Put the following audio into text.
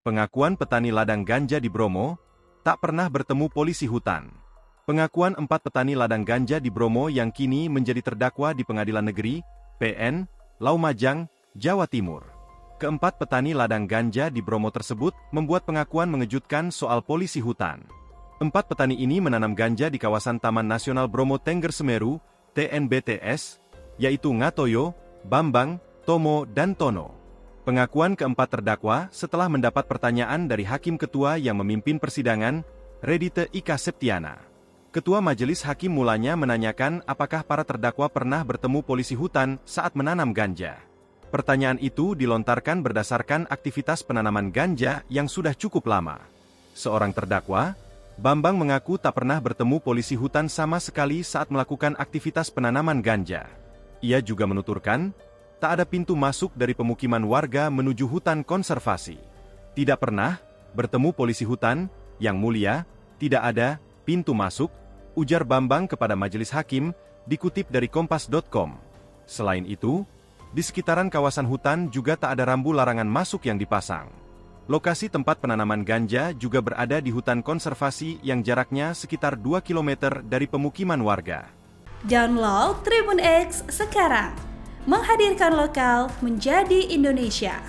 Pengakuan petani ladang ganja di Bromo, tak pernah bertemu polisi hutan. Pengakuan 4 petani ladang ganja di Bromo yang kini menjadi terdakwa di Pengadilan Negeri, PN, Lumajang, Jawa Timur. Keempat petani ladang ganja di Bromo tersebut membuat pengakuan mengejutkan soal polisi hutan. 4 petani ini menanam ganja di kawasan Taman Nasional Bromo Tengger Semeru, TNBTS, yaitu Ngatoyo, Bambang, Tomo, dan Tono. Pengakuan keempat terdakwa setelah mendapat pertanyaan dari Hakim Ketua yang memimpin persidangan, Redite Ika Septiana. Ketua Majelis Hakim mulanya menanyakan apakah para terdakwa pernah bertemu polisi hutan saat menanam ganja. Pertanyaan itu dilontarkan berdasarkan aktivitas penanaman ganja yang sudah cukup lama. Seorang terdakwa, Bambang, mengaku tak pernah bertemu polisi hutan sama sekali saat melakukan aktivitas penanaman ganja. Ia juga menuturkan, tak ada pintu masuk dari pemukiman warga menuju hutan konservasi. Tidak pernah bertemu polisi hutan, Yang Mulia, tidak ada pintu masuk, ujar Bambang kepada majelis hakim, dikutip dari kompas.com. Selain itu, di sekitaran kawasan hutan juga tak ada rambu larangan masuk yang dipasang. Lokasi tempat penanaman ganja juga berada di hutan konservasi yang jaraknya sekitar 2 km dari pemukiman warga. Download Tribun X sekarang. Menghadirkan lokal menjadi Indonesia.